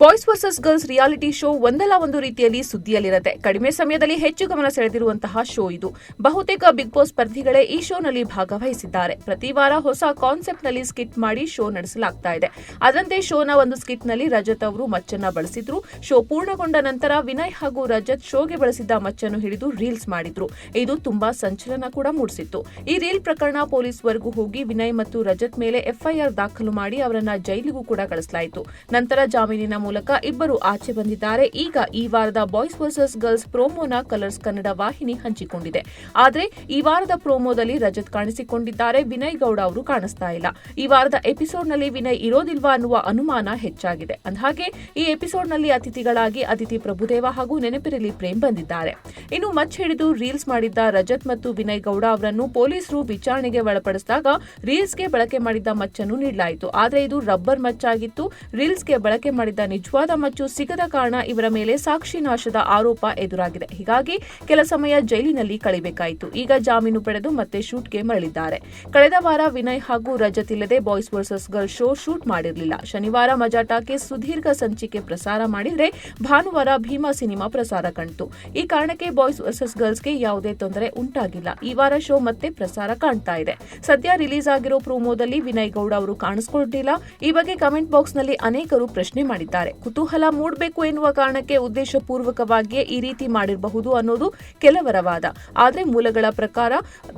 Boys versus girls reality show ಒಂದಲ್ಲ ಒಂದು ರೀತಿಯಲ್ಲಿ ಸುದ್ದಿಯಲ್ಲಿರುತ್ತೆ. ಕಡಿಮೆ ಸಮಯದಲ್ಲಿ ಹೆಚ್ಚು ಗಮನ ಸೆಳೆದಿರುವಂತಹ ಶೋ ಇದು. ಬಹುತೇಕ ಬಿಗ್ ಬಾಸ್ ಸ್ಪರ್ಧಿಗಳೇ ಈ ಶೋನಲ್ಲಿ ಭಾಗವಹಿಸಿದ್ದಾರೆ. ಪ್ರತಿ ವಾರ ಹೊಸ ಕಾನ್ಸೆಪ್ಟ್ ನಲ್ಲಿ ಸ್ಕಿಟ್ ಮಾಡಿ ಶೋ ನಡೆಸಲಾಗ್ತಾ ಇದೆ. ಅದರಂತೆ ಶೋನ ಒಂದು ಸ್ಕಿಟ್ ನಲ್ಲಿ ರಜತ್ ಅವರು ಮಚ್ಚನ್ನ ಬಳಸಿದ್ರು. ಶೋ ಪೂರ್ಣಗೊಂಡ ನಂತರ ವಿನಯ್ ಹಾಗೂ ರಜತ್ ಶೋಗೆ ಬಳಸಿದ್ದ ಮಚ್ಚನ್ನು ಹಿಡಿದು ರೀಲ್ಸ್ ಮಾಡಿದ್ರು. ಇದು ತುಂಬಾ ಸಂಚಲನ ಕೂಡ ಮೂಡಿಸಿತ್ತು. ಈ ರೀಲ್ ಪ್ರಕರಣ ಪೊಲೀಸ್ ವರೆಗೂ ಹೋಗಿ ವಿನಯ್ ಮತ್ತು ರಜತ್ ಮೇಲೆ ಎಫ್ಐಆರ್ ದಾಖಲು ಮಾಡಿ ಅವರನ್ನ ಜೈಲಿಗೂ ಕೂಡ ಕಳಿಸಲಾಯಿತು. ನಂತರ ಜಾಮೀನಿನ ಮೂಲಕ ಇಬ್ಬರು ಆಚೆ ಬಂದಿದ್ದಾರೆ. ಈಗ ಈ ವಾರದ ಬಾಯ್ಸ್ ವರ್ಸಸ್ ಗರ್ಲ್ಸ್ ಪ್ರೋಮೋನ ಕಲರ್ಸ್ ಕನ್ನಡ ವಾಹಿನಿ ಹಂಚಿಕೊಂಡಿದೆ. ಆದರೆ ಈ ವಾರದ ಪ್ರೋಮೋದಲ್ಲಿ ರಜತ್ ಕಾಣಿಸಿಕೊಂಡಿದ್ದಾರೆ, ವಿನಯ್ ಗೌಡ ಅವರು ಕಾಣಿಸ್ತಾ ಇಲ್ಲ. ಈ ವಾರದ ಎಪಿಸೋಡ್ನಲ್ಲಿ ವಿನಯ್ ಇರೋದಿಲ್ವಾ ಅನ್ನುವ ಅನುಮಾನ ಹೆಚ್ಚಾಗಿದೆ. ಅಂದಹಾಗೆ ಈ ಎಪಿಸೋಡ್ನಲ್ಲಿ ಅತಿಥಿಗಳಾಗಿ ಅದಿತಿ ಪ್ರಭುದೇವ ಹಾಗೂ ನೆನಪಿರಲಿ ಪ್ರೇಮ್ ಬಂದಿದ್ದಾರೆ. ಇನ್ನು ಮಚ್ ಹಿಡಿದು ರೀಲ್ಸ್ ಮಾಡಿದ್ದ ರಜತ್ ಮತ್ತು ವಿನಯ್ ಗೌಡ ಅವರನ್ನು ಪೊಲೀಸರು ವಿಚಾರಣೆಗೆ ಒಳಪಡಿಸಿದಾಗ ರೀಲ್ಸ್ಗೆ ಬಳಕೆ ಮಾಡಿದ್ದ ಮಚ್ಚನ್ನು ನೀಡಲಾಯಿತು. ಆದರೆ ಇದು ರಬ್ಬರ್ ಮಚ್ ಆಗಿತ್ತು. ರೀಲ್ಸ್ಗೆ ಬಳಕೆ ಮಾಡಿದ್ದ ನಿಜವಾದ ಮಚ್ಚು ಸಿಗದ ಕಾರಣ ಇವರ ಮೇಲೆ ಸಾಕ್ಷಿ ನಾಶದ ಆರೋಪ ಎದುರಾಗಿದೆ. ಹೀಗಾಗಿ ಕೆಲ ಸಮಯ ಜೈಲಿನಲ್ಲಿ ಕಳೆಯಬೇಕಾಯಿತು. ಈಗ ಜಾಮೀನು ಪಡೆದು ಮತ್ತೆ ಶೂಟ್ಗೆ ಮರಳಿದ್ದಾರೆ. ಕಳೆದ ವಾರ ವಿನಯ್ ಹಾಗೂ ರಜತ್ ಇಲ್ಲದೆ boys versus girls show shoot ಮಾಡಿರಲಿಲ್ಲ. ಶನಿವಾರ ಮಜಾಟಾಕ್ಕೆ ಸುದೀರ್ಘ ಸಂಚಿಕೆ ಪ್ರಸಾರ ಮಾಡಿದ್ರೆ ಭಾನುವಾರ ಭೀಮಾ ಸಿನಿಮಾ ಪ್ರಸಾರ ಕಂಡಿತು. ಈ ಕಾರಣಕ್ಕೆ ಬಾಯ್ಸ್ ವರ್ಸಸ್ ಗರ್ಲ್ಸ್ಗೆ ಯಾವುದೇ ತೊಂದರೆ ಉಂಟಾಗಿಲ್ಲ. ಈ ವಾರ ಶೋ ಮತ್ತೆ ಪ್ರಸಾರ ಕಾಣ್ತಾ ಇದೆ. ಸದ್ಯ ರಿಲೀಸ್ ಆಗಿರೋ ಪ್ರೋಮೋದಲ್ಲಿ ವಿನಯ್ ಗೌಡ ಅವರು ಕಾಣಿಸಿಕೊಂಡಿಲ್ಲ. ಈ ಬಗ್ಗೆ ಕಮೆಂಟ್ ಬಾಕ್ಸ್ ನಲ್ಲಿ ಅನೇಕರು ಪ್ರಶ್ನೆ ಮಾಡಿದ್ದಾರೆ. ಕುತೂಹಲ ಮೂಡಬೇಕು ಎನ್ನುವ ಕಾರಣಕ್ಕೆ ಉದ್ದೇಶಪೂರ್ವಕವಾಗಿಯೇ ಈ ರೀತಿ ಮಾಡಿರಬಹುದು ಅನ್ನೋದು ಕೆಲವರ ವಾದ. ಆದರೆ ಮೂಲಗಳ ಪ್ರಕಾರ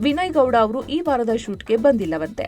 ವಿನಯ್ ಗೌಡ ಅವರು ಈ ವಾರದ ಶೂಟ್ಗೆ ಬಂದಿಲ್ಲವಂತೆ.